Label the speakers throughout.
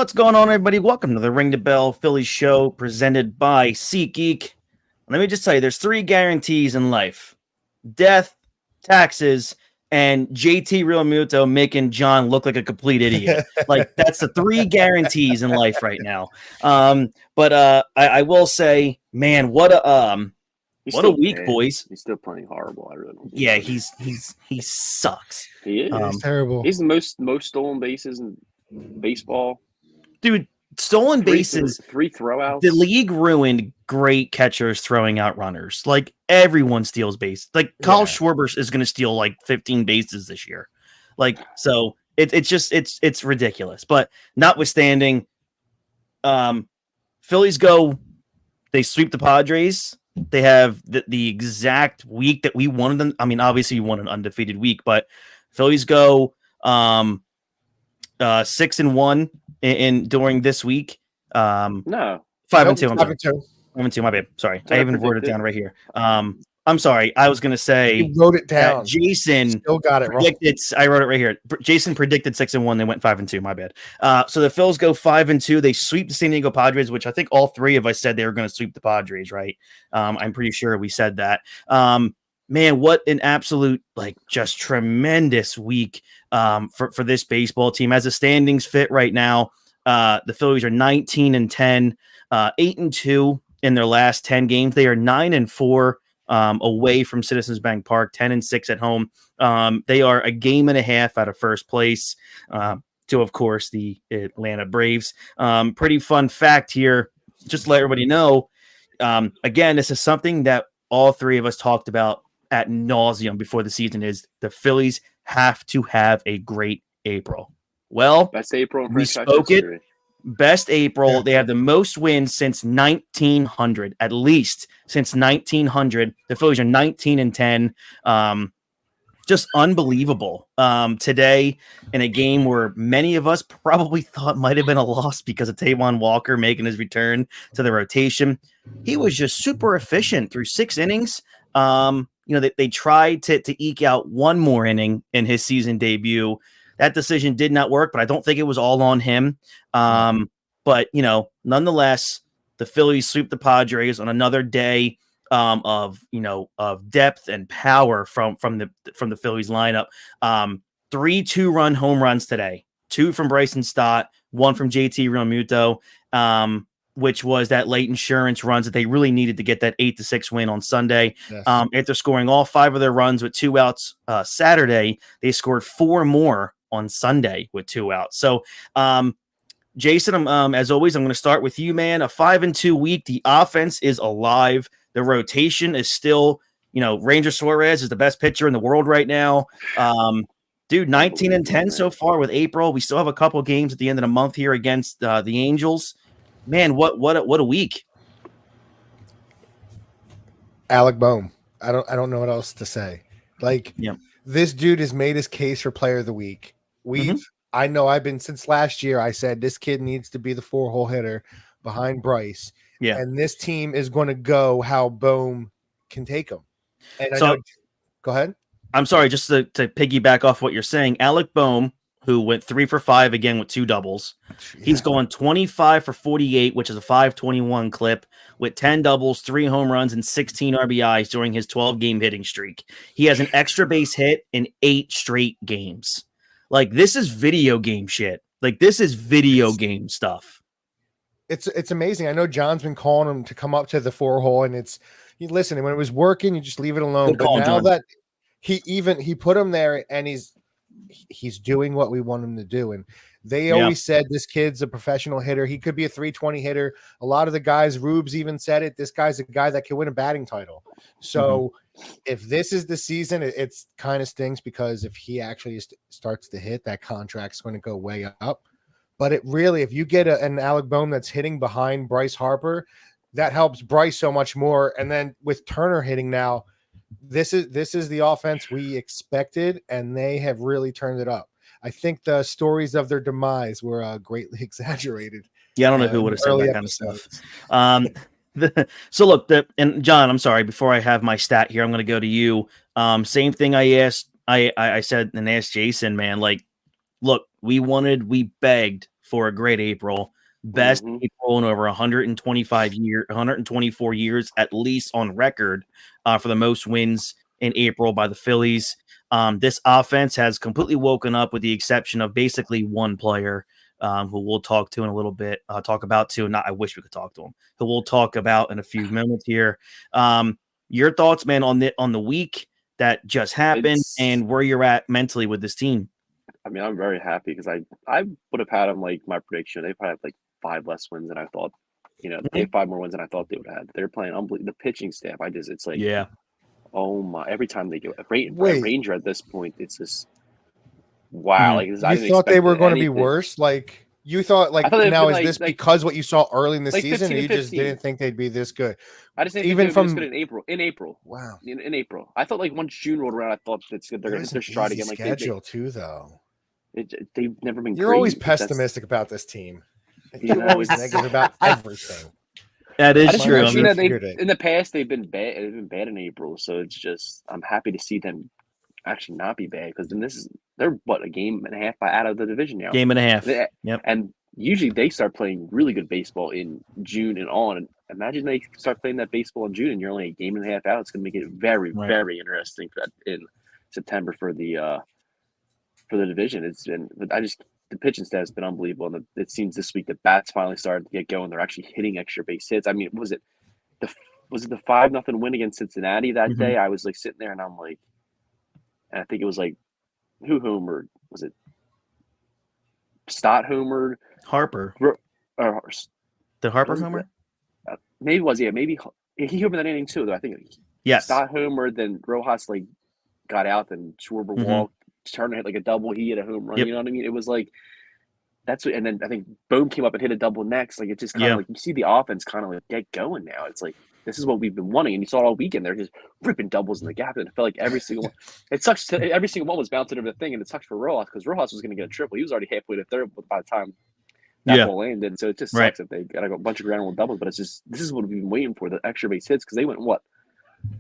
Speaker 1: What's going on, everybody? Welcome to the Ring the Bell Phillies show presented by SeatGeek. Let me just tell you, there's 3 guarantees in life: death, taxes, and JT Realmuto making John look like a complete idiot. Like, that's the 3 guarantees in life right now. But I will say, man, what a week,
Speaker 2: bad.
Speaker 1: boys.
Speaker 2: He's still playing horrible. I really don't.
Speaker 1: Yeah, he sucks.
Speaker 2: He is.
Speaker 3: He's terrible.
Speaker 2: He's the most stolen bases in baseball.
Speaker 1: Dude, stolen bases.
Speaker 2: 3 throwouts.
Speaker 1: The league ruined great catchers throwing out runners. Like, everyone steals base. Like, Kyle Schwarber is going to steal like 15 bases this year. Like, so it's ridiculous. But notwithstanding, Phillies they sweep the Padres. They have the exact week that we wanted them. I memean, obviously you want an undefeated week, but Phillies go 6-1 in during this week.
Speaker 2: No,
Speaker 1: 5-2.
Speaker 3: 5-2.
Speaker 1: My bad. Sorry, I even wrote it down right here. I'm sorry. I was going to say
Speaker 3: you wrote it down.
Speaker 1: Jason
Speaker 3: still got it wrong.
Speaker 1: I wrote it right here. Jason predicted 6-1. They went 5-2. My bad. So the Phils go 5-2. They sweep the San Diego Padres, which I think all 3 of us said they were going to sweep the Padres, right? I'm pretty sure we said that. Man, what an absolute, just tremendous week for this baseball team. As the standings fit right now, the Phillies are 19-10, 8-2 in their last 10 games. They are 9-4 away from Citizens Bank Park, 10-6 at home. They are a game and a half out of first place to, of course, the Atlanta Braves. Pretty fun fact here, just to let everybody know. Again, this is something that all 3 of us talked about ad nauseum before the season, is the Phillies have to have a great April. Well,
Speaker 2: best April in
Speaker 1: we spoke
Speaker 2: history.
Speaker 1: it. Best April. Yeah. They have the most wins since 1900, at least since 1900. The Phillies are 19-10. Just unbelievable. Today, in a game where many of us probably thought might have been a loss because of Taijuan Walker making his return to the rotation, he was just super efficient through 6 innings. They tried to eke out one more inning in his season debut. That decision did not work, but I don't think it was all on him. But nonetheless, the Phillies sweep the Padres on another day of depth and power from the Phillies lineup. 3 2-run home runs today, 2 from Bryson Stott, 1 from JT Realmuto, which was that late insurance runs that they really needed to get that 8-6 win on Sunday. Yes. After scoring all 5 of their runs with 2 outs Saturday, they scored 4 more on Sunday with 2 outs. So, Jason, as always, I'm going to start with you, man. A 5-2 week. The offense is alive. The rotation is still, Ranger Suarez is the best pitcher in the world right now. Dude, 19-10 so far with April. We still have a couple games at the end of the month here against the Angels. Man, what a week.
Speaker 3: Alec Bohm. I don't know what else to say. This dude has made his case for player of the week. I know I've been since last year. I said this kid needs to be the 4-hole hitter behind Bryce. Yeah. And this team is going to go how Bohm can take him. And go ahead.
Speaker 1: I'm sorry, just to piggyback off what you're saying, Alec Bohm, who went 3 for 5 again with 2 doubles. Yeah. He's going 25 for 48, which is a 521 clip with 10 doubles, 3 home runs, and 16 RBIs during his 12-game hitting streak. He has an extra base hit in 8 straight games. This is video game shit. This is video game stuff.
Speaker 3: It's amazing. I know John's been calling him to come up to the 4-hole, and listen, when it was working, you just leave it alone. But now John. That he put him there, and he's doing what we want him to do. And they always said this kid's a professional hitter. He could be a 320 hitter. A lot of the guys, Rubes even said it. This guy's a guy that can win a batting title. So if this is the season, it's kind of stinks, because if he actually starts to hit, that contract's going to go way up. But it really, if you get an Alec Bohm that's hitting behind Bryce Harper, that helps Bryce so much more. And then with Turner hitting now, this is the offense we expected, and they have really turned it up. I think the stories of their demise were greatly exaggerated.
Speaker 1: Yeah, I don't know who would have said that kind of stuff. So look, and John, I'm sorry, before I have my stat here, I'm going to go to you. Same thing I said and asked Jason, man, look, we begged for a great April. Best April in over 124 years, at least on record, for the most wins in April by the Phillies. This offense has completely woken up, with the exception of basically one player, who we'll talk to in a little bit. I wish we could talk to him. Who we'll talk about in a few moments here. Your thoughts, man, on the week that just happened and where you're at mentally with this team.
Speaker 2: I mean, I'm very happy because I would have had them like my prediction. They probably have like 5 less wins than I thought. They have 5 more wins than I thought they would have had. They're playing unbelievable. The pitching staff, it's like, oh my! Every time they go, Ranger at this point, it's just wow. Like
Speaker 3: you thought they were going to be worse. Like you thought, now is this because what you saw early in the season, or you just didn't think they'd be this good?
Speaker 2: I just didn't
Speaker 3: even
Speaker 2: think
Speaker 3: from
Speaker 2: this good in April. In April,
Speaker 3: wow.
Speaker 2: In April, I thought like once June rolled around, I thought they're going to stride again. Like
Speaker 3: schedule too, though.
Speaker 2: They've never been.
Speaker 3: You're always pessimistic about this team. You're always negative about everything.
Speaker 1: That is true.
Speaker 2: In the past, they've been bad. They've been bad in April, so it's just I'm happy to see them actually not be bad, because then they're a game and a half out of the division now.
Speaker 1: Game and a half.
Speaker 2: Yep. And usually they start playing really good baseball in June and on. And imagine they start playing that baseball in June and you're only a game and a half out. It's going to make it very, very interesting in September for the division. The pitching stat has been unbelievable, and it seems this week the bats finally started to get going. They're actually hitting extra base hits. I mean, was it the 5-0 win against Cincinnati that day? I was like sitting there and I'm like, and I think it was like, who homered? Was it Stott homered?
Speaker 1: Harper. The Harper homer?
Speaker 2: Maybe it was, maybe he homered that inning too, though. I think Stott homered, then Rojas got out, then Schwarber walked, turned to hit like a double. He hit a home run. You know what I mean? It was like and then I think Bohm came up and hit a double next. Like it just kind of like you see the offense kind of like get going now. It's like this is what we've been wanting, and you saw it all weekend. They're just ripping doubles in the gap, and it felt like every single one. It sucks. Every single one was bouncing over the thing, and it sucks for Rojas because Rojas was going to get a triple. He was already halfway to third by the time that ball landed. So it just sucks that they got a bunch of ground rule doubles. But it's just this is what we've been waiting for, the extra base hits, because they went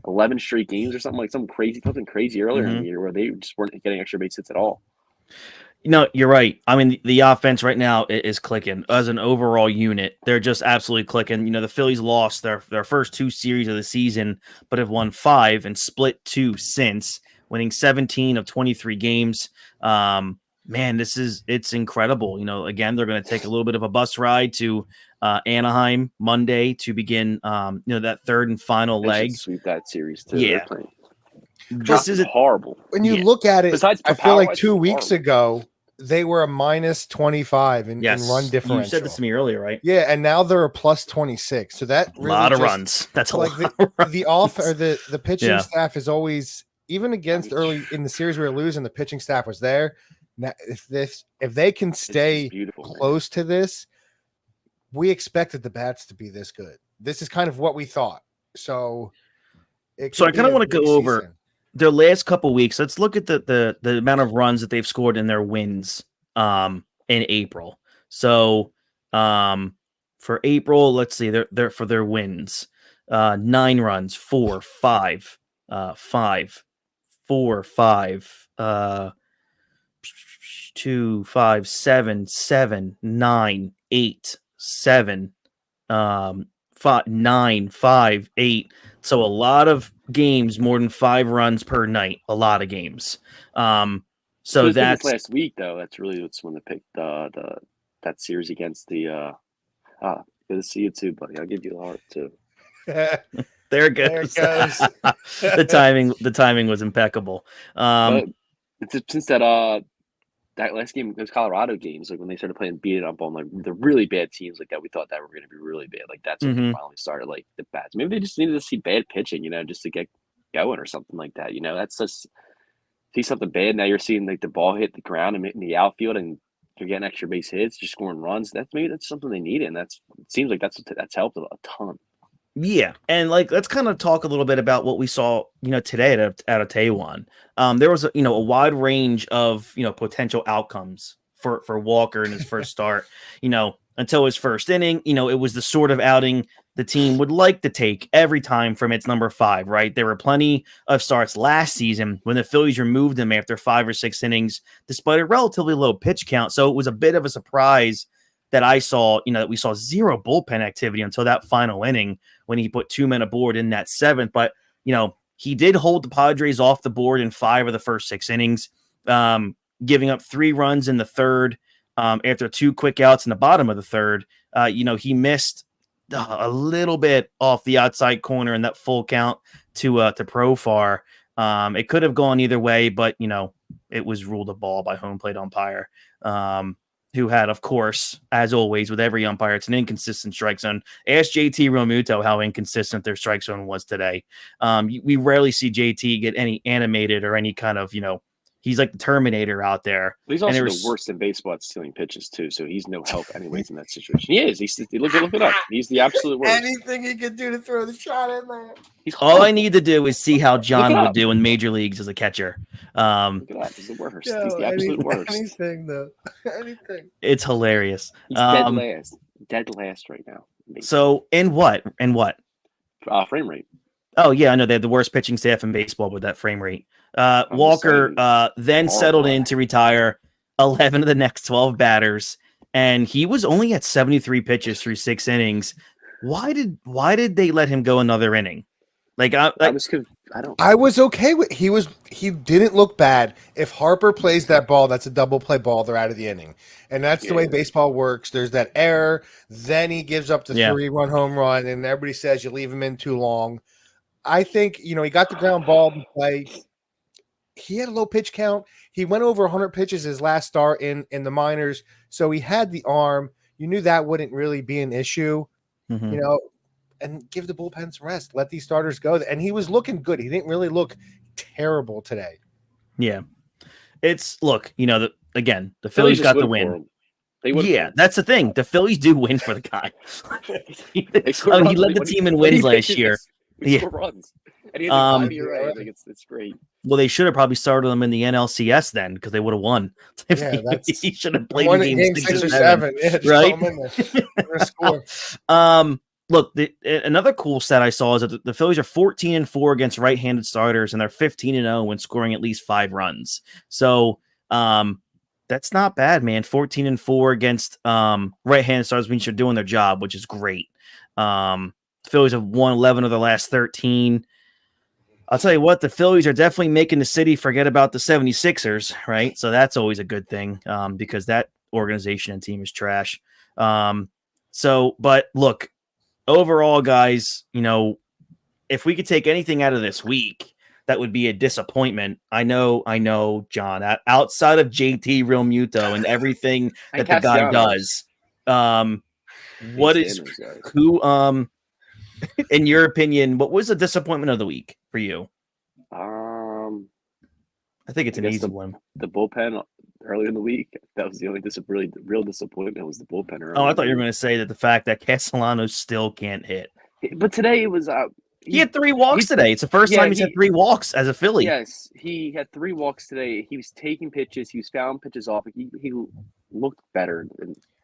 Speaker 2: 11 straight games or something crazy earlier in the year where they just weren't getting extra base hits at all.
Speaker 1: You're right. I mean, the offense right now is clicking as an overall unit. They're just absolutely clicking. The Phillies lost their first 2 series of the season, but have won 5 and split 2 since, winning 17 of 23 games. Man, it's incredible. Again, they're going to take a little bit of a bus ride to Anaheim Monday to begin, that third and final leg.
Speaker 2: Sweep that series too.
Speaker 1: Yeah.
Speaker 2: This is horrible.
Speaker 3: When you look at it, I feel like 2 weeks ago, they were a minus 25 in run differential.
Speaker 1: You said this to me earlier, right?
Speaker 3: Yeah, and now they're a plus 26. So that really
Speaker 1: a lot of runs. That's a lot.
Speaker 3: The pitching staff is always, even against early in the series we were losing, the pitching staff was there. Now, if they can stay close to this, we expected the bats to be this good. This is kind of what we thought. So I kind of
Speaker 1: want to go over their last couple weeks. Let's look at the amount of runs that they've scored in their wins in April. So for April, let's see, they're for their wins. 9 runs, 4, 5, 5, 4, 5, 2, 5, 7, 7, 9, 8, 7, 5, 9, 5, 8. So a lot of games, more than 5 runs per night. A lot of games. So that's
Speaker 2: last week though. That's really what's when they picked that series against the. Good to see you too, buddy. I'll give you the heart too.
Speaker 1: There it goes. The timing was impeccable.
Speaker 2: Since that last game, those Colorado games, like when they started playing beat up on like the really bad teams like that, we thought that were going to be really bad. Like that's when they finally started like the bats. Maybe they just needed to see bad pitching, just to get going or something like that. That's just see something bad. Now you're seeing like the ball hit the ground and hitting the outfield, and you're getting extra base hits, you're scoring runs. That's something they need, and it seems like that's helped a ton.
Speaker 1: Yeah, and let's kind of talk a little bit about what we saw, today out of Taiwan. There was a wide range of potential outcomes for Walker in his first start. Until his first inning, it was the sort of outing the team would like to take every time from its number 5. Right, there were plenty of starts last season when the Phillies removed him after 5 or 6 innings, despite a relatively low pitch count. So it was a bit of a surprise that I saw, that we saw zero bullpen activity until that final inning when he put 2 men aboard in that 7th. But, he did hold the Padres off the board in 5 of the first 6 innings, giving up 3 runs in the 3rd after 2 quick outs in the bottom of the 3rd. He missed a little bit off the outside corner in that full count to Profar. It could have gone either way, but, it was ruled a ball by home plate umpire, who had, of course, as always, with every umpire, it's an inconsistent strike zone. Ask JT Realmuto how inconsistent their strike zone was today. We rarely see JT get any animated or any kind of, he's like the Terminator out there.
Speaker 2: He's also the worst in baseball at stealing pitches, too, so he's no help anyways in that situation. He is. Look it up. He's the absolute worst.
Speaker 3: Anything he can do to throw the shot in there.
Speaker 1: All I need to do is see how John would do in major leagues as a catcher.
Speaker 2: Look it up. He's the worst. He's the absolute worst.
Speaker 3: Anything, though. Anything.
Speaker 1: It's hilarious.
Speaker 2: He's dead last. Dead last right now.
Speaker 1: So, in what?
Speaker 2: Frame rate.
Speaker 1: Oh, yeah, I know they have the worst pitching staff in baseball with that frame rate. Walker then settled in to retire 11 of the next 12 batters, and he was only at 73 pitches through 6 innings. Why did they let him go another inning?
Speaker 3: I was okay with he didn't look bad. If Harper plays that ball, that's a double play ball, they're out of the inning. And that's the way baseball works. There's that error, then he gives up the 3-run home run, and everybody says you leave him in too long. I think, he got the ground ball to play. He had a low pitch count. He went over 100 pitches his last start in the minors, so he had the arm. You knew that wouldn't really be an issue, and give the bullpen some rest. Let these starters go. And he was looking good. He didn't really look terrible today.
Speaker 1: Yeah. The Phillies got the win. That's the thing. The Phillies do win for the guy. He led the team in wins last year.
Speaker 2: He scored runs. And he had a 5-year A. It's great.
Speaker 1: Well, they should have probably started him in the NLCS then because they would have won. He should have played in game 6 or 7. Right? Look, another cool stat I saw is that the Phillies are 14-4 against right-handed starters, and they're 15-0 when scoring at least 5 runs. So that's not bad, man. 14-4 against right-handed starters means you're doing their job, which is great. The Phillies have won 11 of their last 13. I'll tell you what, the Phillies are definitely making the city forget about the 76ers, right? So that's always a good thing because that organization and team is trash. But look, overall, guys, if we could take anything out of this week, that would be a disappointment. I know, John, outside of JT Realmuto and everything that the guy does, in your opinion, what was the disappointment of the week for you? I think it's an easy one.
Speaker 2: The bullpen earlier in the week. That was the only real disappointment was the bullpen.
Speaker 1: Oh, I thought you were going to say that the fact that Castellanos still can't hit.
Speaker 2: But today it was.
Speaker 1: He had 3 walks today. It's the first time he's had 3 walks as a Philly.
Speaker 2: Yes, he had 3 walks today. He was taking pitches. He was fouling pitches off. He looked better.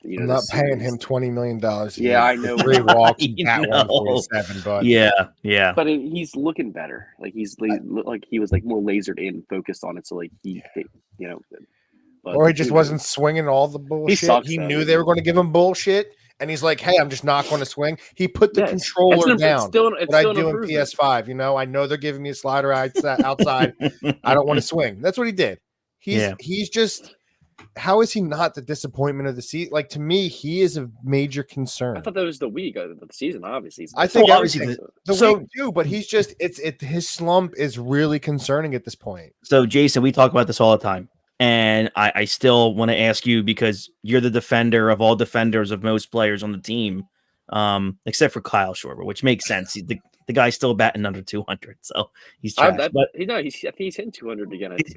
Speaker 3: I'm not paying him $20 million.
Speaker 2: Yeah, I know.
Speaker 3: 3 walks, at 147, but
Speaker 1: yeah.
Speaker 2: But he's looking better. Like he was like more lasered in, focused on it. So like
Speaker 3: or he just wasn't swinging all the bullshit. He knew they were going to give him bullshit, and he's like, "Hey, I'm just not going to swing." He put the controller down. What I do in PS5, I know they're giving me a slider outside. I don't want to swing. That's what he did. He's just. How is he not the disappointment of the season? Like, to me, he is a major concern.
Speaker 2: I thought that was the week of the season, obviously.
Speaker 3: I think obviously the week too, but he's just his slump is really concerning at this point.
Speaker 1: So, Jason, we talk about this all the time. And I still want to ask you because you're the defender of all defenders of most players on the team, except for Kyle Schwarber, which makes sense. The guy's still batting under 200, so he's trash. I think
Speaker 2: he's hitting 200 again. I think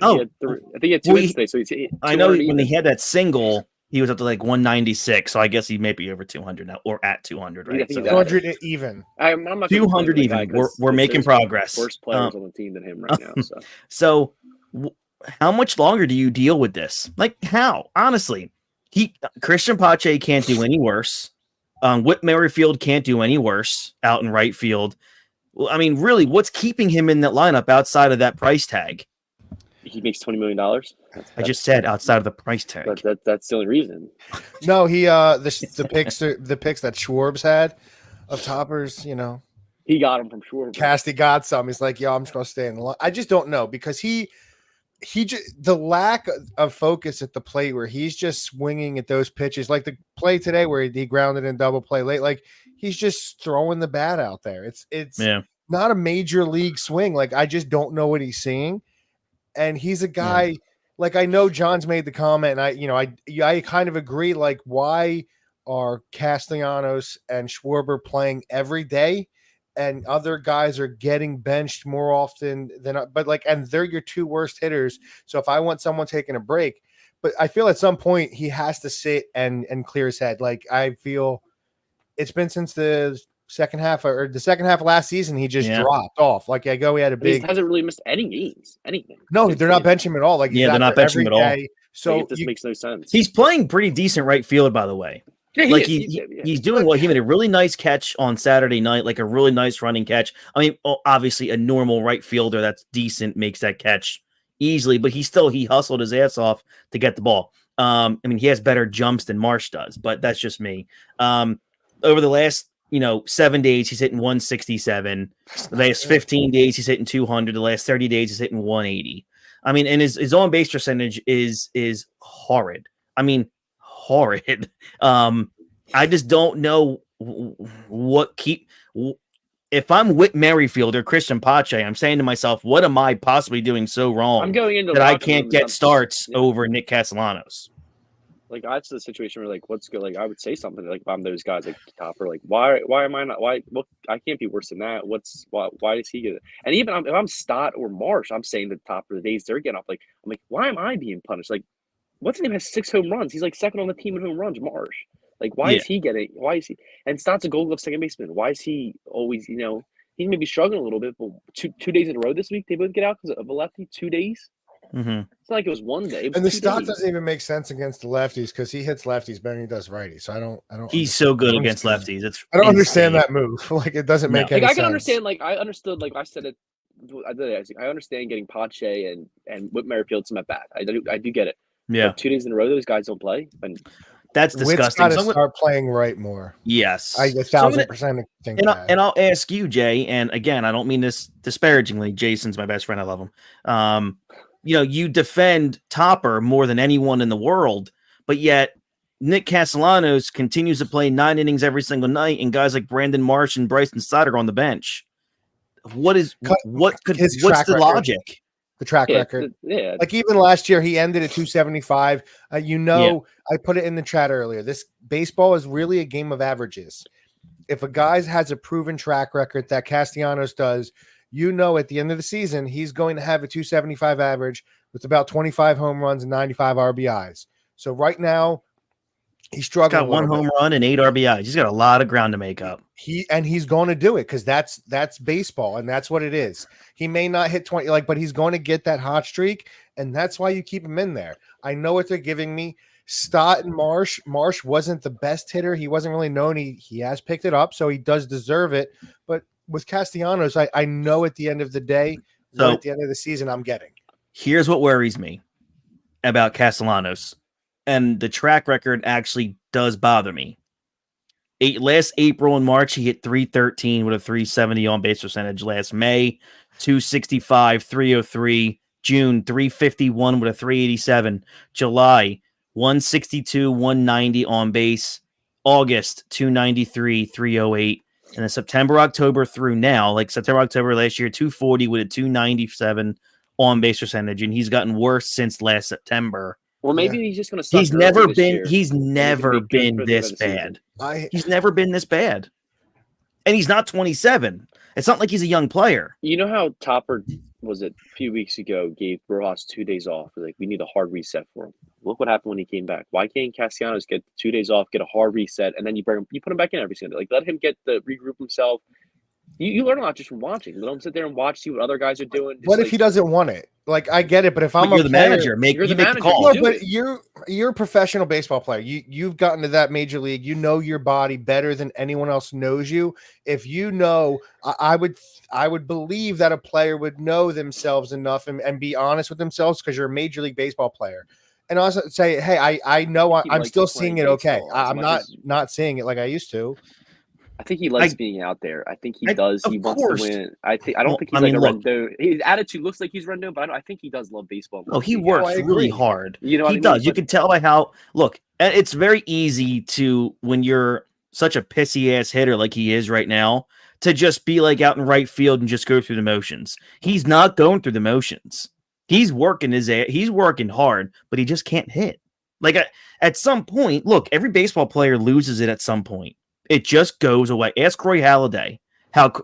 Speaker 2: he had 2 hits today, so he's hitting.
Speaker 1: I know when he had that single, he was up to like 196, so I guess he may be over 200 now, or at 200, right?
Speaker 3: So 200 even.
Speaker 2: I'm not
Speaker 1: 200 even. We're making progress.
Speaker 2: Worse players on the team than him right now.
Speaker 1: So how much longer do you deal with this? Like how? Honestly, Christian Pache can't do any worse. Whit Merrifield can't do any worse out in right field. Well, I mean, really, what's keeping him in that lineup outside of that price tag?
Speaker 2: He makes $20 million.
Speaker 1: I just said outside of the price tag.
Speaker 2: That's the only reason.
Speaker 3: No, he the picks that Schwarb's had of toppers,
Speaker 2: he got him from Schwarber.
Speaker 3: Casty got some. He's like, yo, I'm just gonna stay in the line. I just don't know because he just the lack of focus at the plate where he's just swinging at those pitches, like the play today where he grounded in double play late, like he's just throwing the bat out there. It's not a major league swing. Like I just don't know what he's seeing, and he's a guy. Yeah. Like I know John's made the comment, and I kind of agree. Like why are Castellanos and Schwarber playing every day? And other guys are getting benched more often and they're your two worst hitters. So if I want someone taking a break, but I feel at some point he has to sit and clear his head. Like I feel it's been since the second half of last season, he just dropped off. Like he had a big.
Speaker 2: He hasn't really missed any games, anything.
Speaker 3: No, they're not benching him at all. Like
Speaker 1: they're not benching him at all.
Speaker 3: So
Speaker 2: this makes no sense.
Speaker 1: He's playing pretty decent right field, by the way.
Speaker 2: Yeah,
Speaker 1: he's doing well. He made a really nice catch on Saturday night, like a really nice running catch. I mean, obviously a normal right fielder that's decent makes that catch easily, but he hustled his ass off to get the ball. I mean, he has better jumps than Marsh does, but that's just me. Over the last 7 days, he's hitting 167. The last 15 days, he's hitting 200. The last 30 days, he's hitting 180. I mean, and his on base percentage is horrid. I mean, horrid. I just don't know if I'm Whit Merrifield or Christian Pache, I'm saying to myself, what am I possibly doing so wrong
Speaker 2: I'm going into
Speaker 1: that I can't get starts over Nick Castellanos?
Speaker 2: Like that's the situation where like what's good. Like I would say something like if I'm those guys like Topper, like why am I not? Why? Well, I can't be worse than that. Why does he get it? And even if I'm Stott or Marsh, I'm saying the top of the days they're getting off. Like I'm like, why am I being punished? Like what's his name has 6 home runs? He's like second on the team in home runs. Marsh. Like why is he getting? Why is he? And Stott's a Gold Glove second baseman. Why is he always? He's maybe struggling a little bit. But two days in a row this week they both get out because of a lefty. 2 days.
Speaker 1: Mm-hmm.
Speaker 2: It's not like it was one day.
Speaker 3: And the Stott doesn't even make sense against the lefties because he hits lefties better than he does righties. So I don't.
Speaker 1: He's so good against lefties.
Speaker 3: I don't understand that move. Like it doesn't make any sense.
Speaker 2: I can understand. Like I understood. Like I said it. I understand getting Pache and Whit Merrifield some at bat. I do get it.
Speaker 1: Yeah.
Speaker 2: But 2 days in a row, those guys don't play. And
Speaker 1: that's disgusting.
Speaker 3: Whit's got to start playing right more.
Speaker 1: Yes,
Speaker 3: I 1,000% think that.
Speaker 1: And I'll ask you, Jay. And again, I don't mean this disparagingly. Jason's my best friend. I love him. You defend Topper more than anyone in the world, but yet Nick Castellanos continues to play 9 innings every single night, and guys like Brandon Marsh and Bryson Stott are on the bench. What's the logic?
Speaker 3: The track record. Like even last year, he ended at 275. I put it in the chat earlier. This baseball is really a game of averages. If a guy has a proven track record that Castellanos does, at the end of the season, he's going to have a 275 average with about 25 home runs and 95 RBIs. So right now, he's struggling.
Speaker 1: He's got 1 home run and 8 RBIs. He's got a lot of ground to make up.
Speaker 3: He's going to do it because that's baseball and that's what it is. He may not hit 20, but he's going to get that hot streak, and that's why you keep him in there. I know what they're giving me. Stott and Marsh. Marsh wasn't the best hitter. He wasn't really known. He has picked it up, so he does deserve it. But with Castellanos, I know at the end of the day, at the end of the season, I'm getting.
Speaker 1: Here's what worries me about Castellanos, and the track record actually does bother me. Last April and March, he hit 313 with a 370 on base percentage. Last May, 265, 303. June, 351 with a 387. July, 162, 190 on base. August, 293, 308. And then September, October through now, like September, October last year, 240 with a 297 on base percentage, and he's gotten worse since last September.
Speaker 2: Well, maybe he's just going to.
Speaker 1: He's never been this bad. He's never been this bad, and he's not 27. It's not like he's a young player.
Speaker 2: You know how Topper was it a few weeks ago gave Rojas 2 days off? Like we need a hard reset for him. Look what happened when he came back. Why can't Castellanos get 2 days off, get a hard reset, and then you put him back in every single day? Like let him get the regroup himself. You learn a lot just from watching. Let him sit there and watch, see what other guys are doing.
Speaker 3: What if he doesn't want it? Like I get it, but if I'm
Speaker 1: you're the manager, make the call.
Speaker 3: No, but you're a professional baseball player. You've gotten to that major league. You know your body better than anyone else knows you. If you know, I would believe that a player would know themselves enough and be honest with themselves because you're a major league baseball player. And also say, hey, I know I'm still seeing it okay. I'm not seeing it like I used to.
Speaker 2: I think he likes being out there. I think he does. He wants to win. I don't think he's Rendon. His attitude looks like he's Rendon, but I think he does love baseball.
Speaker 1: Oh, he works really hard. You know, he does. You can tell by how. Look, it's very easy to when you're such a pissy ass hitter like he is right now to just be like out in right field and just go through the motions. He's not going through the motions. He's working he's working hard, but he just can't hit. Like at some point, look, every baseball player loses it at some point. It just goes away. Ask Roy Halladay ask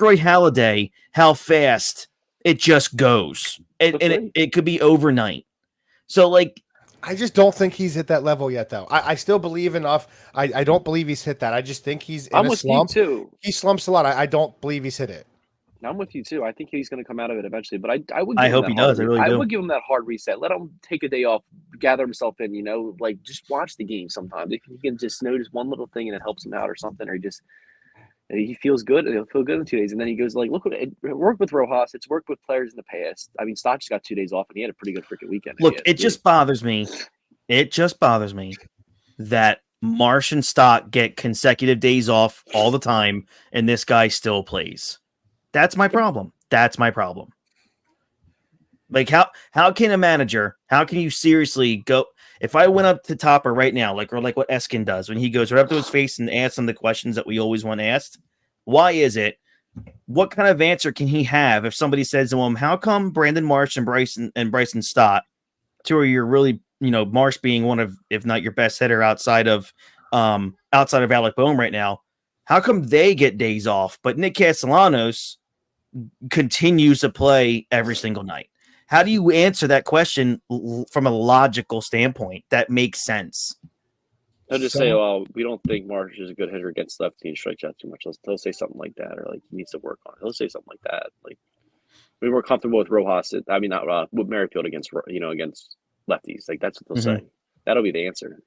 Speaker 1: Roy Halladay how fast it just goes. And it could be overnight. So like,
Speaker 3: I just don't think he's hit that level yet, though. I still believe enough. I don't believe he's hit that. I just think he's in a slump.
Speaker 2: You too.
Speaker 3: He slumps a lot. I don't believe he's hit it.
Speaker 2: I'm with you too. I think he's going to come out of it eventually, but
Speaker 1: I hope he does. I
Speaker 2: would give him that hard reset. Let him take a day off, gather himself in. You know, like just watch the game sometimes. If he can just notice one little thing and it helps him out or something, or he feels good. He'll feel good in 2 days, and then he goes like, "Look what it worked with Rojas. It's worked with players in the past. I mean, Stock just got 2 days off, and he had a pretty good freaking weekend."
Speaker 1: Look, it just bothers me. It just bothers me that Marsh and Stock get consecutive days off all the time, and this guy still plays. That's my problem. That's my problem. Like how can a manager, how can you seriously go if I went up to Topper right now, like what Eskin does when he goes right up to his face and asks him the questions that we always want asked, why is it? What kind of answer can he have if somebody says to him, how come Brandon Marsh and Bryson Stott, two of your really, Marsh being one of, if not your best hitter outside of Alec Boehm right now, how come they get days off, but Nick Castellanos continues to play every single night? How do you answer that question from a logical standpoint that makes sense?
Speaker 2: They'll just say, "Well, we don't think Marsh is a good hitter against lefty and strikes out too much." They'll say something like that, or like he needs to work on it. They'll say something like that. Like we were comfortable with Rojas. Not with Merrifield against lefties. Like that's what they'll say. That'll be the answer.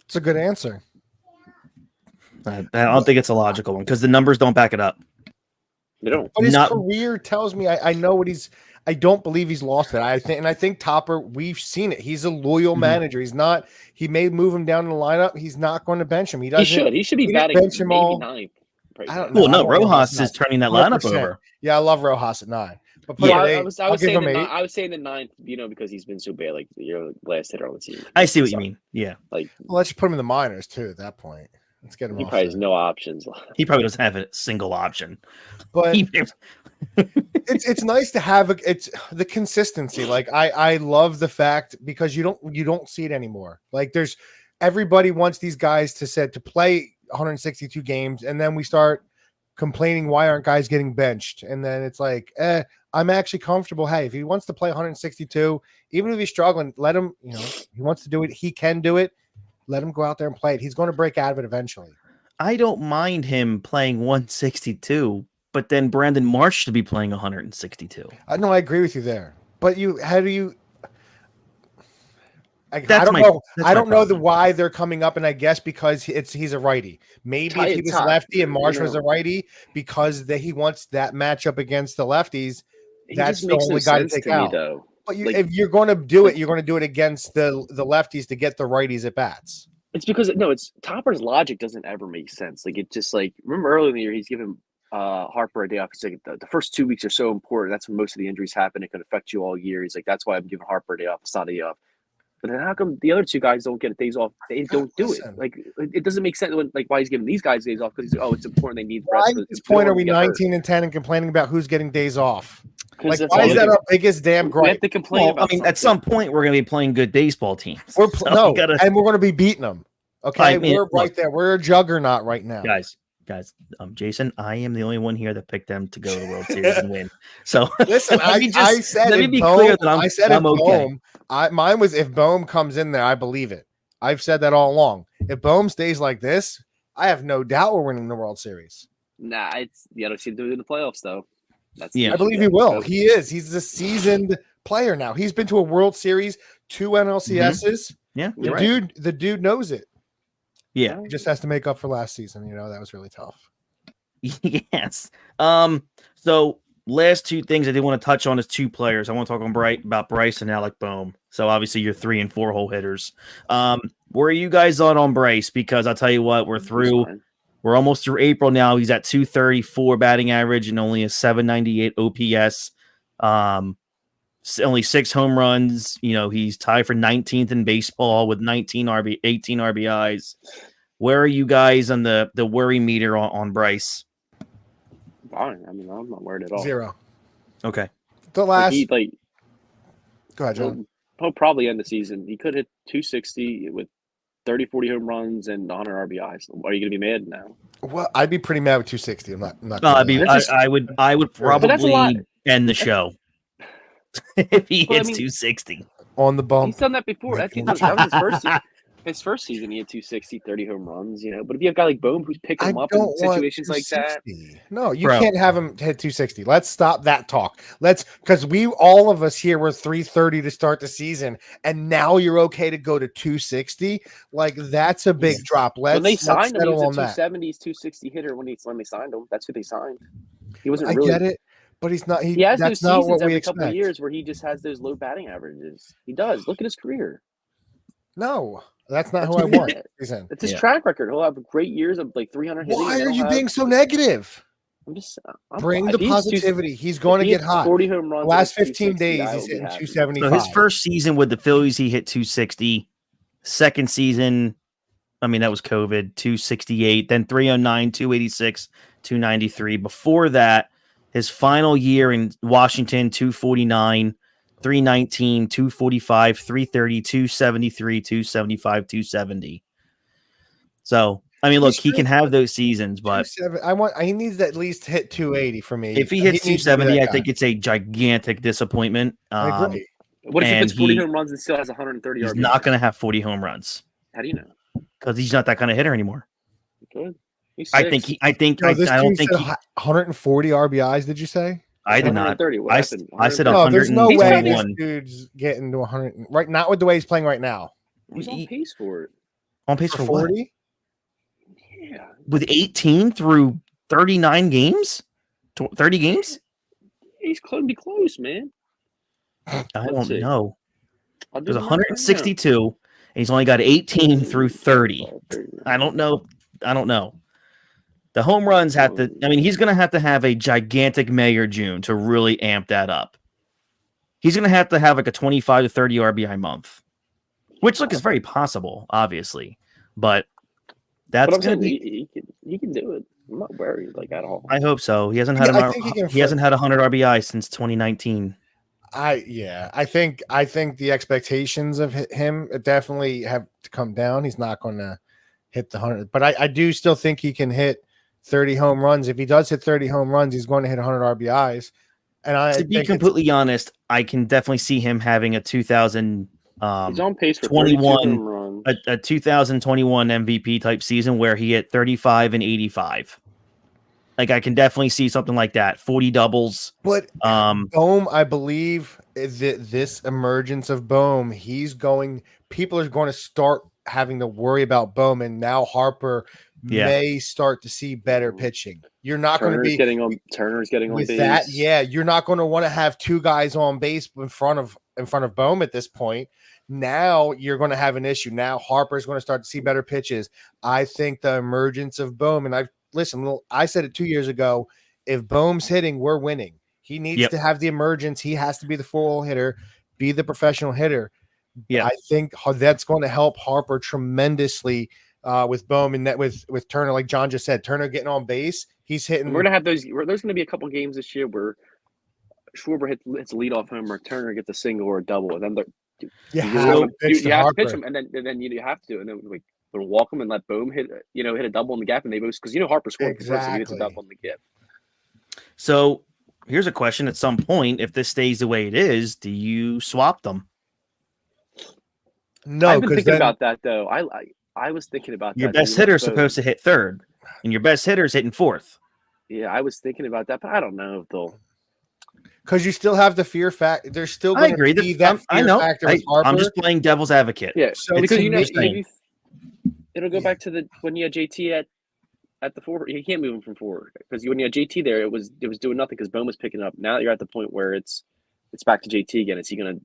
Speaker 2: It's
Speaker 3: a good answer.
Speaker 1: I don't think it's a logical one because the numbers don't back it up.
Speaker 2: They don't.
Speaker 3: But his career tells me I know what he's. I don't believe he's lost it. I think Topper, we've seen it. He's a loyal manager. He's not. He may move him down in the lineup. He's not going to bench him. He doesn't.
Speaker 2: He should be batting maybe ninth.
Speaker 1: I don't know. Well, no, Rojas is turning that 100%. Lineup over.
Speaker 3: Yeah, I love Rojas at 9. But
Speaker 2: I was saying the 9th, because he's been so bad, like last hitter on the team.
Speaker 1: I see what you mean. Yeah.
Speaker 3: Well, let's just put him in the minors too. At that point, let's get him.
Speaker 2: He probably has no options.
Speaker 1: He probably doesn't have a single option.
Speaker 3: But it's nice to have it's the consistency. Like I love the fact because you don't see it anymore. Like everybody wants these guys to play 162 games, and then we start complaining why aren't guys getting benched, and then it's like I'm actually comfortable. Hey, if he wants to play 162, even if he's struggling, let him. He wants to do it. He can do it. Let him go out there and play it. He's going to break out of it eventually.
Speaker 1: I don't mind him playing 162, but then Brandon Marsh should be playing 162.
Speaker 3: I agree with you there. But how do you? I don't know. I don't know why they're coming up, and I guess because he's a righty. Maybe if he was lefty and Marsh was a righty, because he wants that matchup against the lefties. That's the only guy to take out. Though. But if you're going to do it, you're going to do it against the lefties to get the righties at bats.
Speaker 2: It's because it's Topper's logic doesn't ever make sense. Like it just remember earlier in the year he's given Harper a day off. He's like the first 2 weeks are so important. That's when most of the injuries happen. It can affect you all year. He's like, that's why I'm giving Harper a day off. It's not a day off. But then how come the other two guys don't get days off? They don't do it. Like it doesn't make sense. Why he's giving these guys days off? Because it's important. They need rest.
Speaker 3: Why at this point are we 19 and 10 and complaining about who's getting days off? Why is that our biggest damn gripe?
Speaker 2: We have to complain about.
Speaker 1: At some point we're going to be playing good baseball teams.
Speaker 3: And we're going to be beating them. Okay, we're right there. We're a juggernaut right now,
Speaker 1: guys. Jason, I am the only one here that picked them to go to the World Series and win. So
Speaker 3: listen, I said let me be clear that I'm okay. Mine was if Boehm comes in there, I believe it. I've said that all along. If Boehm stays like this, I have no doubt we're winning the World Series.
Speaker 2: Nah, I don't see them doing the playoffs though.
Speaker 3: I believe he will. He is. He's a seasoned player now. He's been to a World Series, 2 NLCSs.
Speaker 1: Yeah,
Speaker 3: the dude knows it.
Speaker 1: Yeah,
Speaker 3: he just has to make up for last season. That was really tough.
Speaker 1: Yes. So last two things I did want to touch on is two players. I want to talk about Bryce and Alec Boehm. So obviously you're 3 and 4 hole hitters. Where are you guys on Bryce? Because I'll tell you what, we're almost through April now. He's at 234 batting average and only a 798 OPS. Only 6 home runs. He's tied for 19th in baseball with 18 RBIs. Where are you guys on the worry meter on Bryce?
Speaker 2: Fine. I mean, I'm not worried at all.
Speaker 3: 0.
Speaker 1: Okay.
Speaker 3: The last.
Speaker 2: Go ahead, John. He'll probably end the season. He could hit 260 with 30, 40 home runs and 100 RBIs. Are you going to be mad now?
Speaker 3: Well, I'd be pretty mad with 260. I'm not.
Speaker 1: I would probably end the show if he hits 260
Speaker 3: on the bump.
Speaker 2: He's done that before. That was his first season. His first season, he had 260, 30 home runs, But if you have a guy like Boehm who's picking him up in situations like that.
Speaker 3: No, you can't have him hit 260. Let's stop that talk. Because all of us here were 330 to start the season, and now you're okay to go to 260. That's a big drop.
Speaker 2: When they signed him, he was a 270s, 260 hitter when they signed him. That's who they signed. He wasn't really. I get it. But he's not. He has those seasons every couple of years where he just has those low batting averages. He does. Look at his career.
Speaker 3: No. That's not who I want.
Speaker 2: It's his track record. He'll have great years of 300 hitting.
Speaker 3: Why are you being so negative? Bring the positivity. He's going to get hot.
Speaker 2: 40 home runs.
Speaker 3: Last 15 days, he's hitting 275.
Speaker 1: So his first season with the Phillies, he hit 260. Second season, that was COVID, 268. Then 309, 286, 293. Before that, his final year in Washington, 249. 319, 245, 330, 273, 275, 270. So, look, he can have those seasons, but
Speaker 3: he needs to at least hit 280 for me.
Speaker 1: If he hits 270, I think it's a gigantic disappointment.
Speaker 3: I agree.
Speaker 2: What if he hits 40 home runs and still has 130
Speaker 1: He's not going to have 40 home runs.
Speaker 2: How do you know?
Speaker 1: Because he's not that kind of hitter anymore.
Speaker 2: He could.
Speaker 1: I don't think he
Speaker 3: 140 RBIs, did you say?
Speaker 1: I did not. I said 100.
Speaker 3: No, there's no way this dude's getting to 100. Right, not with the way he's playing right now.
Speaker 2: He's on pace for it.
Speaker 1: On pace for
Speaker 3: 40?
Speaker 2: Yeah.
Speaker 1: With 18 through 39 games? 30 games?
Speaker 2: He's going to be close, man.
Speaker 1: I don't know. There's 162, and he's only got 18 through 30. I don't know. The home runs have to. He's going to have a gigantic May or June to really amp that up. He's going to have a 25 to 30 RBI month, which is very possible, obviously. But that's going to be.
Speaker 2: He can do it. I'm not worried at all.
Speaker 1: I hope so. He hasn't had he hasn't had 100 RBI since 2019.
Speaker 3: I think the expectations of him definitely have to come down. He's not going to hit the 100, but I do still think he can hit 30 home runs. If he does hit 30 home runs, he's going to hit 100 RBIs. And
Speaker 1: to be completely honest, I can definitely see him having a 2000
Speaker 2: he's on pace for
Speaker 1: 21 a 2021 MVP type season where he hit 35 and 85. I can definitely see something like that. 40 doubles.
Speaker 3: But Boehm, I believe this emergence of Boehm, people are going to start having to worry about Boehm, and now Harper may start to see better pitching. You're not going to be
Speaker 2: Turner's getting on
Speaker 3: with
Speaker 2: base.
Speaker 3: That. Yeah, you're not going to want to have 2 guys on base in front of Boehm at this point. Now you're going to have an issue. Now Harper's going to start to see better pitches. I think the emergence of Boehm, and I said it 2 years ago. If Boehm's hitting, we're winning. He needs to have the emergence. He has to be the 4-hole hitter, be the professional hitter. Yeah, I think that's going to help Harper tremendously with Boehm and with Turner. Like John just said, Turner getting on base, he's hitting.
Speaker 2: We're gonna have those. There's gonna be a couple games this year where Schwarber hits a leadoff homer, Turner gets a single or a double, and then you have to pitch him, and then you have to, and then we'll walk him and let Boehm hit a double in the gap, and they both because Harper scored first, so he hits a double in the gap.
Speaker 1: So here's a question: at some point, if this stays the way it is, do you swap them?
Speaker 3: No,
Speaker 2: I've been thinking about that though. I was thinking about
Speaker 1: your best hitter is supposed to hit third, and your best hitter is hitting fourth.
Speaker 2: Yeah, I was thinking about that, but I don't know if they'll.
Speaker 3: Because you still have the fear factor. There's still going to be that fear factor with Harper.
Speaker 1: I'm just playing devil's advocate.
Speaker 2: Yeah,
Speaker 3: so
Speaker 2: because it'll go back to when you had JT at the forward. You can't move him from forward because when you had JT there, it was doing nothing because Bohm was picking up. Now you're at the point where it's back to JT again. Is he going to?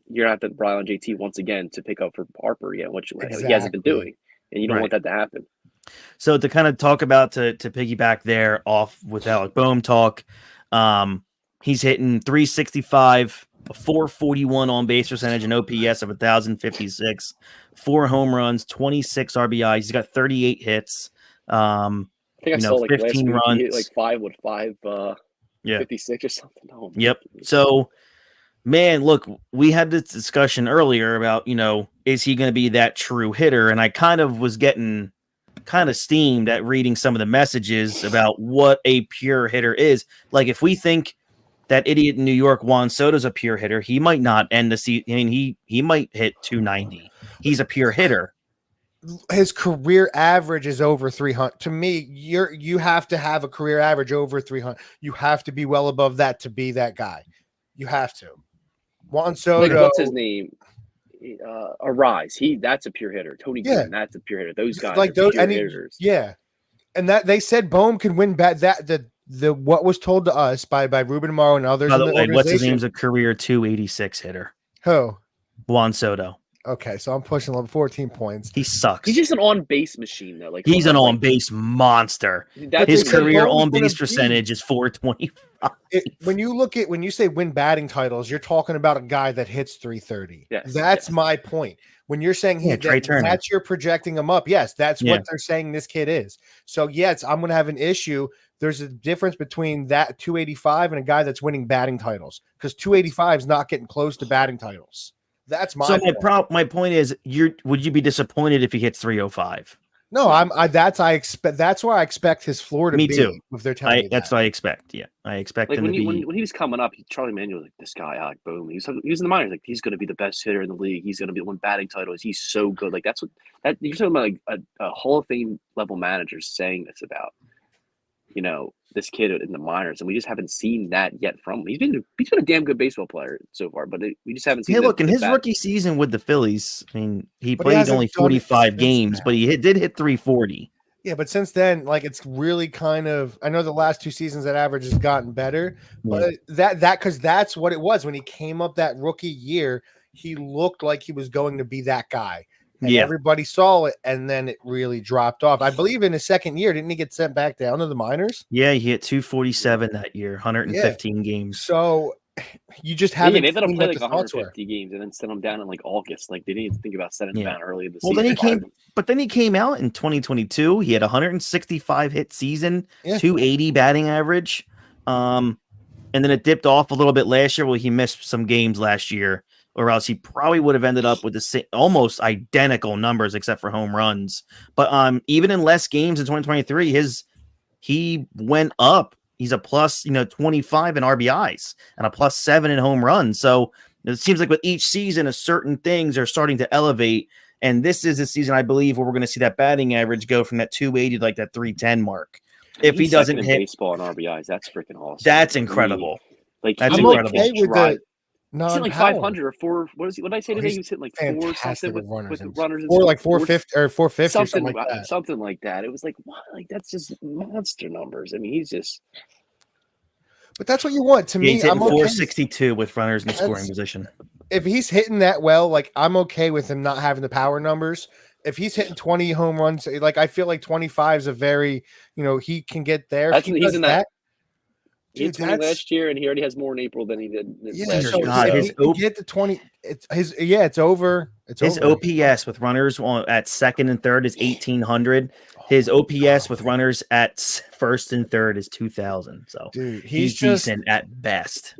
Speaker 2: You're going to have to rely on JT once again to pick up for Harper again, which he hasn't been doing, and you don't want that to happen.
Speaker 1: So to kind of talk about to piggyback there off with Alec Bohm talk, he's hitting 365, a 441 on base percentage, an OPS of 1,056, 4 home runs, 26 RBIs. He's got 38 hits.
Speaker 2: I think I saw
Speaker 1: 15
Speaker 2: last
Speaker 1: runs.
Speaker 2: Week, he hit 56 or something. Oh,
Speaker 1: yep. So, man, look, we had this discussion earlier about, is he going to be that true hitter? And I kind of was getting kind of steamed at reading some of the messages about what a pure hitter is. Like, if we think that idiot in New York, Juan Soto's a pure hitter, he might not end the season. I mean, he might hit 290. He's a pure hitter.
Speaker 3: His career average is over 300. To me, you have to have a career average over 300. You have to be well above that to be that guy. You have to. Juan Soto.
Speaker 2: What's his name? Arise. That's a pure hitter. Tony Green, that's a pure hitter. Those guys are pure hitters.
Speaker 3: Yeah. And that they said Bohm can win the what was told to us by Ruben Amaro and others.
Speaker 1: By the way, what's his name's a career 286 hitter?
Speaker 3: Who?
Speaker 1: Juan Soto.
Speaker 3: Okay, so I'm pushing 14 points.
Speaker 1: He sucks.
Speaker 2: He's just an on-base machine, though. Like
Speaker 1: he's an on-base monster. His career on-base percentage is 425.
Speaker 3: When you say win batting titles, you're talking about a guy that hits 330.
Speaker 2: Yes,
Speaker 3: that's my point. When you're saying that's you're projecting him up. Yes, that's what they're saying this kid is. So yes, I'm going to have an issue. There's a difference between that 285 and a guy that's winning batting titles because 285 is not getting close to batting titles. That's my point.
Speaker 1: My point is, would you be disappointed if he hits 305?
Speaker 3: No, that's where I expect his floor to be.
Speaker 1: Me too.
Speaker 3: If they're telling me
Speaker 1: that's what I expect. Yeah, I expect him to be.
Speaker 2: When he was coming up, Charlie Manuel was like, this guy, Alec Bohm. He was in the minors, like he's going to be the best hitter in the league. He's going to be win batting titles. He's so good. Like you're talking about like a Hall of Fame level manager saying this about, this kid in the minors, and we just haven't seen that yet from him. He's been a damn good baseball player so far, but we just haven't seen.
Speaker 1: Hey, look, in his rookie season with the Phillies, I mean, he played only 45 games, but he did hit 340.
Speaker 3: Yeah, but since then, like it's really kind of. I know the last 2 seasons that average has gotten better, but because that's what it was when he came up that rookie year. He looked like he was going to be that guy. And everybody saw it, and then it really dropped off. I believe in his second year, didn't he get sent back down to the minors?
Speaker 1: Yeah, he hit 247 that year, 115 games.
Speaker 3: So you just haven't.
Speaker 2: They let him play like 150 games and then send him down in like August. Like they didn't even think about sending him down early in the season.
Speaker 1: Then he came out in 2022. He had a 165 hit season, 280 batting average, and then it dipped off a little bit last year. Well, he missed some games last year. Or else he probably would have ended up with the same, almost identical numbers except for home runs. But even in less games in 2023, he went up. He's a plus 25 in RBIs and a plus 7 in home runs. So it seems like with each season, certain things are starting to elevate. And this is a season, I believe, where we're going to see that batting average go from that 280 to like that 310 mark. If he doesn't hit
Speaker 2: baseball and RBIs, that's freaking awesome.
Speaker 1: That's incredible.
Speaker 2: Like
Speaker 1: that's incredible.
Speaker 3: Okay with the
Speaker 2: he's hitting like 500 or 4. What did I say today? He was hitting like 4 something with runners.
Speaker 3: Or like 450 or 450
Speaker 2: something
Speaker 3: like that.
Speaker 2: Something like that. It was like, what? Like that's just monster numbers. I mean, he's just.
Speaker 3: But that's what you want. To me,
Speaker 1: he's hitting 462 with runners in the scoring position.
Speaker 3: If he's hitting that well, like I'm okay with him not having the power numbers. If he's hitting 20 home runs, like I feel like 25 is a very, he can get there.
Speaker 2: He's in that. He had 20 last year, and he already has more in April than he did.
Speaker 3: Get to 20. It's over.
Speaker 1: His OPS with runners at second and third is 1,800. His OPS with runners at first and third is 2,000. So
Speaker 3: dude,
Speaker 1: he's decent at best.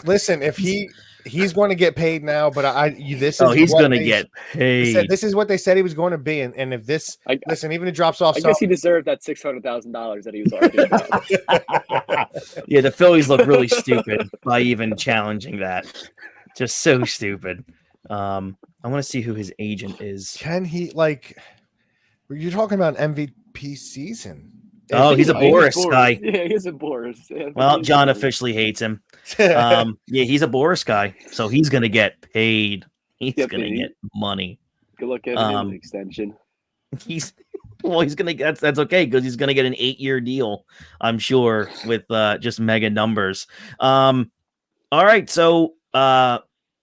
Speaker 3: Listen, if he's going to get paid now, but he's
Speaker 1: going to get paid.
Speaker 3: This is what they said he was going to be, and if this listen, even if it drops off,
Speaker 2: I guess he deserved that $600,000 that he was arguing about.
Speaker 1: Yeah, the Phillies look really stupid by even challenging that. Just so stupid. I want to see who his agent is.
Speaker 3: Can he you're talking about an MVP season?
Speaker 1: Oh, he's a Boris guy.
Speaker 2: Yeah, he's a Boris. Yeah,
Speaker 1: well, John officially hates him. Yeah, he's a Boris guy, so he's gonna get paid. He's gonna get money.
Speaker 2: Good luck getting him an extension.
Speaker 1: He's gonna get that's okay because he's gonna get an 8-year deal, I'm sure, with just mega numbers. All right, so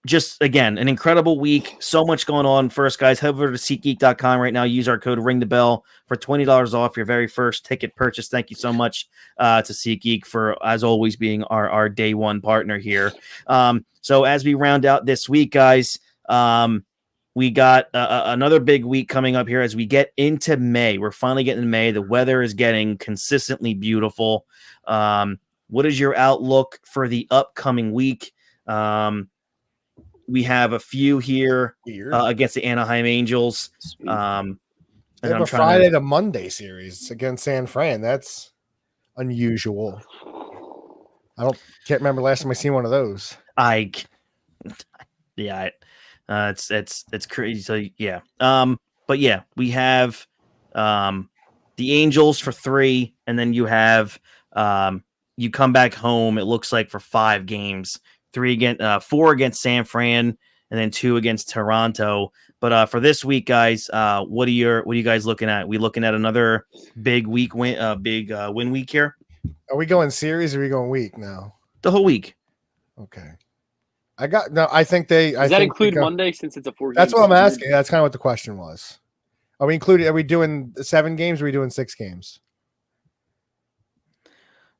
Speaker 1: just again, an incredible week. So much going on. First, guys, head over to SeatGeek.com right now. Use our code RINGTHEBELL for $20 off your very first ticket purchase. Thank you so much to SeatGeek for, as always, being our day one partner here. So as we round out this week, guys, we got another big week coming up here as we get into May. We're finally getting to May. The weather is getting consistently beautiful. What is your outlook for the upcoming week? We have a few here against the Anaheim Angels.
Speaker 3: They have a Friday to Monday series against San Fran. That's unusual. Can't remember last time I seen one of those.
Speaker 1: It's crazy. So yeah. But yeah, we have the Angels for 3, and then you have you come back home. It looks like for 5 games. 4 against San Fran, and then 2 against Toronto. But for this week, guys, what are you guys looking at? We looking at another big win week here?
Speaker 3: Are we going series or are we going week now?
Speaker 1: The whole week.
Speaker 3: Okay. I think they.
Speaker 2: Does that include Monday since it's a 4-game?
Speaker 3: That's what I'm asking. That's kind of what the question was. Are we doing 7 games or are we doing 6 games?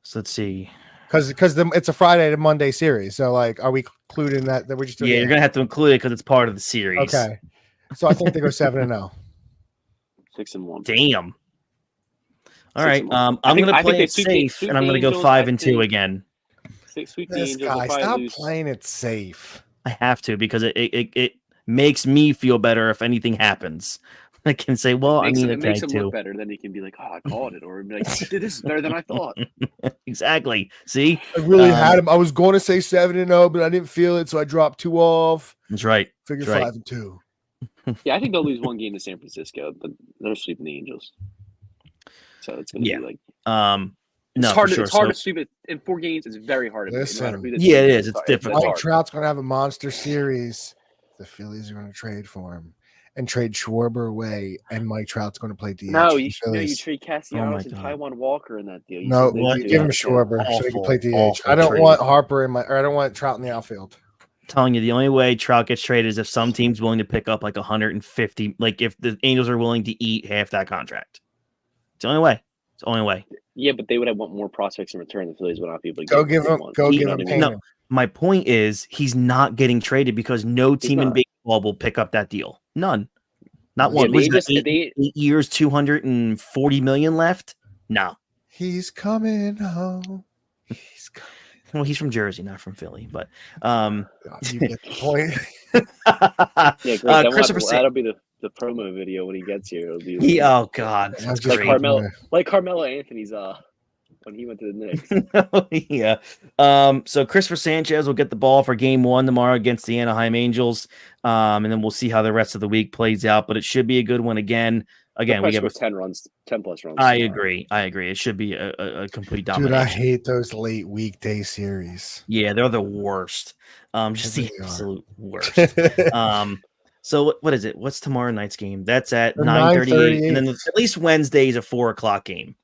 Speaker 1: So let's see.
Speaker 3: Because it's a Friday to Monday series. So, like, are we including that we're just doing?
Speaker 1: Yeah, you're going to have to include it because it's part of the series.
Speaker 3: Okay. So I think they go 7-0.
Speaker 2: 6-1.
Speaker 1: Damn. All right. I'm going to play it safe, and I'm going to go 5-2 again.
Speaker 2: 6 weeks.
Speaker 3: This guy, stop playing it safe.
Speaker 1: I have to because it makes me feel better if anything happens. I can say, well,
Speaker 2: it makes him look better. Then he can be like, "Oh, I called it," or be like, "Dude, this is better than I thought."
Speaker 1: Exactly. See,
Speaker 3: I really had him. I was going to say 7-0, but I didn't feel it, so I dropped 2 off.
Speaker 1: That's right.
Speaker 3: Figure 5-2.
Speaker 2: Yeah, I think they'll lose 1 game to San Francisco, but they're sweeping the Angels. So it's going to be like,
Speaker 1: no,
Speaker 2: it's hard to sweep it in 4 games. It's very hard.
Speaker 1: It is. It's difficult.
Speaker 3: Mike Trout's going to have a monster series. The Phillies are going to trade for him. And trade Schwarber away, and Mike Trout's going to play DH.
Speaker 2: No, you trade Castellanos and Taijuan Walker in that deal.
Speaker 3: Give him Schwarber so he can play DH. I don't want Harper I don't want Trout in the outfield.
Speaker 1: I'm telling you, the only way Trout gets traded is if some team's willing to pick up like 150, like if the Angels are willing to eat half that contract. It's the only way. It's the only way.
Speaker 2: Yeah, but they would have want more prospects in return. The Phillies would not be able to
Speaker 3: go give him.
Speaker 1: No, my point is he's not getting traded because no team in baseball will pick up that deal. None. Not one. Yeah, 8 years, $240 million left? No.
Speaker 3: He's coming home. He's coming.
Speaker 1: Well, he's from Jersey, not from Philly, but
Speaker 3: you get the point.
Speaker 2: Yeah, great. That'll be the promo video when he gets here. It'll be
Speaker 1: oh god,
Speaker 2: that's like Carmelo Anthony's when he went to the
Speaker 1: Knicks. Yeah. So Christopher Sanchez will get the ball for game 1 tomorrow against the Anaheim Angels. And then we'll see how the rest of the week plays out, but it should be a good one again. Again, we have
Speaker 2: 10 plus runs.
Speaker 1: I agree. It should be a complete domination.
Speaker 3: Dude, I hate those late weekday series.
Speaker 1: Yeah, they're the worst. Just the absolute worst. So what is it? What's tomorrow night's game? That's at 9:38, and then at least Wednesday is a 4:00 game.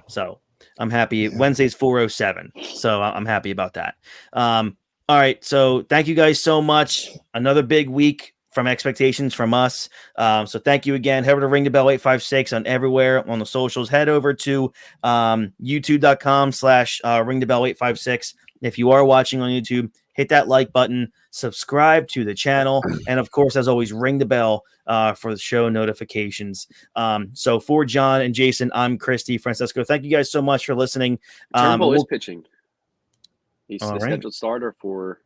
Speaker 1: So I'm happy. Yeah. Wednesday's 4:07. So I'm happy about that. All right. So thank you guys so much. Another big week from expectations from us. So thank you again. Head over to Ring the Bell 856 on everywhere on the socials. Head over to youtube.com/Ring the Bell 856. If you are watching on YouTube, hit that like button, subscribe to the channel, and of course, as always, ring the bell for the show notifications. So for John and Jason, I'm Christy Francesco. Thank you guys so much for listening.
Speaker 2: Turnbull is pitching. He's the scheduled starter for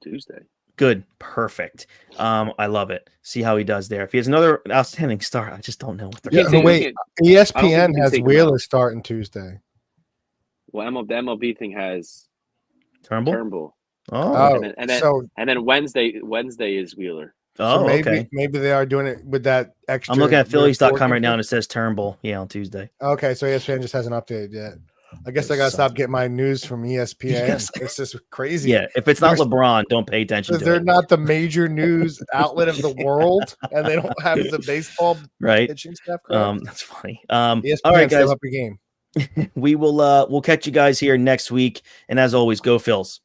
Speaker 2: Tuesday.
Speaker 1: Good. Perfect. I love it. See how he does there. If he has another outstanding start, I just don't know what they're
Speaker 3: doing. Wait, ESPN has Wheeler starting Tuesday.
Speaker 2: Well, the MLB thing has
Speaker 1: Turnbull.
Speaker 2: Oh, and then Wednesday is Wheeler.
Speaker 1: Oh,
Speaker 3: so
Speaker 1: okay.
Speaker 3: Maybe they are doing it with that extra.
Speaker 1: I'm looking at Phillies.com right now, and it says Turnbull. Yeah, on Tuesday.
Speaker 3: Okay, so ESPN just hasn't updated yet. I guess I gotta stop getting my news from ESPN. It's just crazy.
Speaker 1: Yeah, if it's not LeBron, don't pay attention to
Speaker 3: they're
Speaker 1: it.
Speaker 3: not the major news outlet of the world, and they don't have the baseball pitching staff.
Speaker 1: That's funny.
Speaker 3: ESPN,
Speaker 1: all right, guys.
Speaker 3: Step up your game.
Speaker 1: We'll catch you guys here next week, and as always, go Phils.